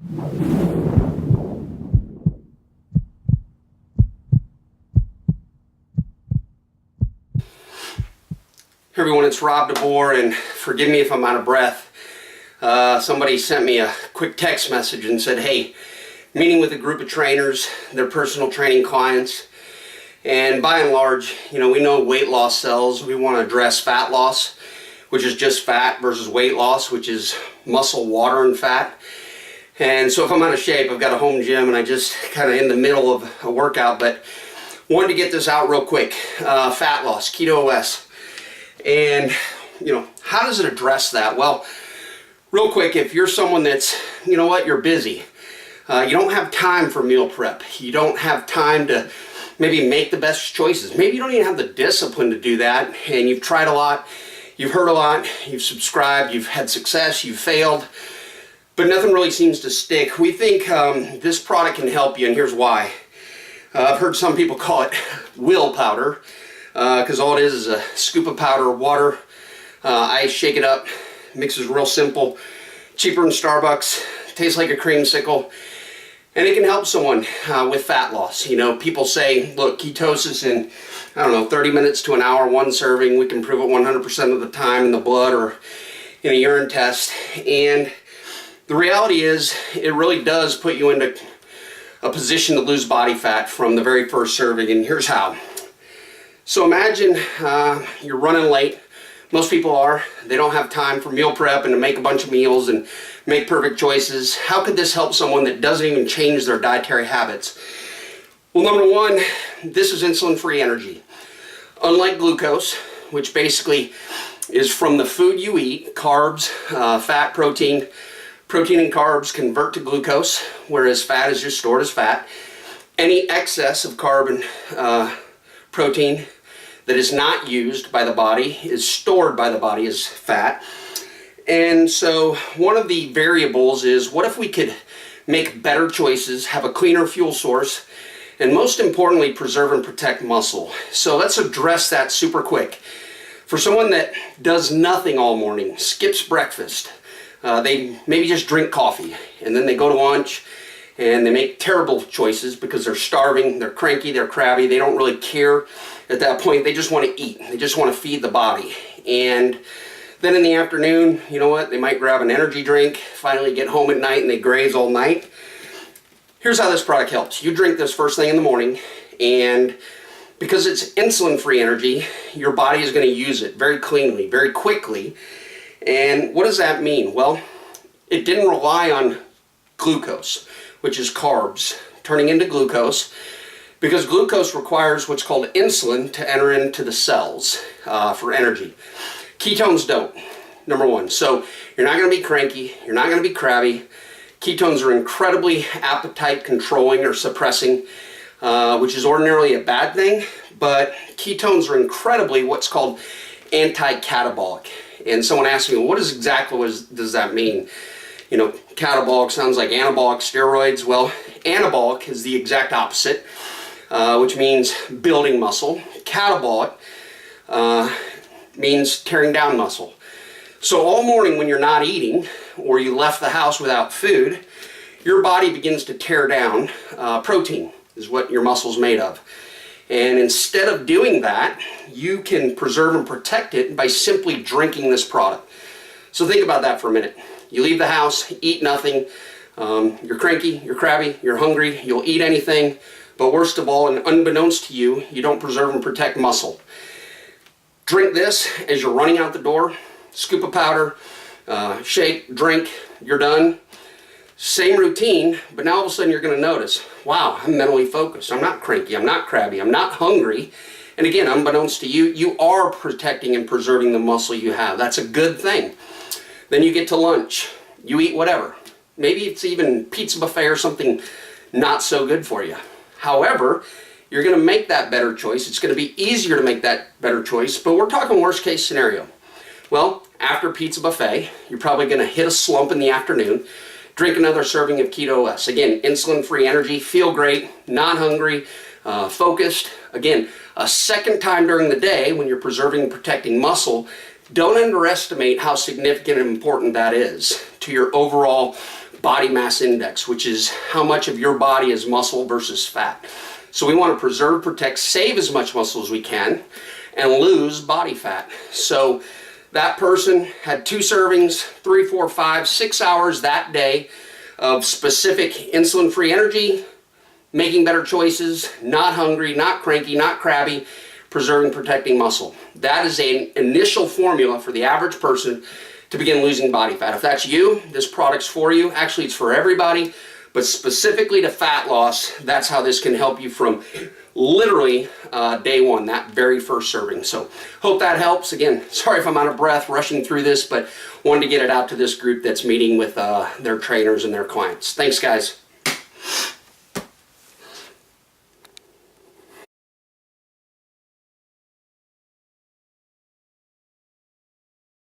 Hey everyone, it's Rob DeBoer, and forgive me if I'm out of breath. Somebody sent me a quick text message and said, hey, meeting with a group of trainers, their personal training clients, and by and large, we know weight loss sells. We want to address fat loss, which is just fat, versus weight loss, which is muscle, water, and fat. And so if I'm out of shape, I've got a home gym and I just kind of in the middle of a workout, but wanted to get this out real quick. Fat loss, Keto OS. And, how does it address that? Well, real quick, if you're someone that's, you're busy. You don't have time for meal prep. You don't have time to maybe make the best choices. Maybe you don't even have the discipline to do that, and you've tried a lot, you've heard a lot, you've subscribed, you've had success, you've failed, but nothing really seems to stick. We think this product can help you, and here's why. I've heard some people call it will powder, because all it is a scoop of powder, water, I shake it up, mixes real simple, cheaper than Starbucks, tastes like a creamsicle, and it can help someone with fat loss. People say, look, ketosis in, 30 minutes to an hour, one serving, we can prove it 100% of the time in the blood or in a urine test, and the reality is it really does put you into a position to lose body fat from the very first serving, and here's how. So imagine you're running late. Most people are. They don't have time for meal prep and to make a bunch of meals and make perfect choices. How could this help someone that doesn't even change their dietary habits? Well, number one, this is insulin-free energy. Unlike glucose, which basically is from the food you eat, carbs, fat, protein and carbs convert to glucose, whereas fat is just stored as fat. Any excess of carb and protein that is not used by the body is stored by the body as fat. And so one of the variables is, what if we could make better choices, have a cleaner fuel source, and most importantly, preserve and protect muscle? So let's address that super quick. For someone that does nothing all morning, skips breakfast, they maybe just drink coffee, and then they go to lunch, and they make terrible choices because they're starving, they're cranky, they're crabby, they don't really care at that point. They just want to eat, they just want to feed the body. And then in the afternoon, they might grab an energy drink, finally get home at night, and they graze all night. Here's how this product helps. You drink this first thing in the morning, and because it's insulin-free energy, your body is going to use it very cleanly, very quickly. And what does that mean? Well, it didn't rely on glucose, which is carbs, turning into glucose, because glucose requires what's called insulin to enter into the cells for energy. Ketones don't, number one. So you're not going to be cranky, you're not going to be crabby. Ketones are incredibly appetite controlling or suppressing, which is ordinarily a bad thing, but ketones are incredibly what's called anti-catabolic. And someone asked me, well, what does that mean? Catabolic sounds like anabolic steroids. Well, anabolic is the exact opposite, which means building muscle. Catabolic means tearing down muscle. So all morning when you're not eating, or you left the house without food, your body begins to tear down protein, is what your muscle's made of. And instead of doing that, you can preserve and protect it by simply drinking this product. So think about that for a minute. You leave the house, eat nothing, you're cranky, you're crabby, you're hungry, you'll eat anything, but worst of all, and unbeknownst to you, you don't preserve and protect muscle. Drink this as you're running out the door, scoop of powder, shake, drink, you're done. Same routine, but now all of a sudden you're going to notice, wow, I'm mentally focused. I'm not cranky, I'm not crabby, I'm not hungry. And again, unbeknownst to you, you are protecting and preserving the muscle you have. That's a good thing. Then you get to lunch, you eat whatever. Maybe it's even pizza buffet or something not so good for you. However, you're going to make that better choice. It's going to be easier to make that better choice, but we're talking worst case scenario. Well, after pizza buffet, you're probably going to hit a slump in the afternoon, drink another serving of Keto OS. Again, insulin-free energy, feel great, not hungry, focused. Again, a second time during the day when you're preserving and protecting muscle. Don't underestimate how significant and important that is to your overall body mass index, which is how much of your body is muscle versus fat. So we want to preserve, protect, save as much muscle as we can and lose body fat. So that person had 2 servings, 3, 4, 5, 6 hours that day of specific insulin-free energy, making better choices, not hungry, not cranky, not crabby, preserving, protecting muscle. That is an initial formula for the average person to begin losing body fat. If that's you, this product's for you. Actually, it's for everybody, but specifically to fat loss, that's how this can help you from literally day one, that very first serving. So hope that helps. Again, sorry if I'm out of breath rushing through this, but wanted to get it out to this group that's meeting with their trainers and their clients. Thanks, guys.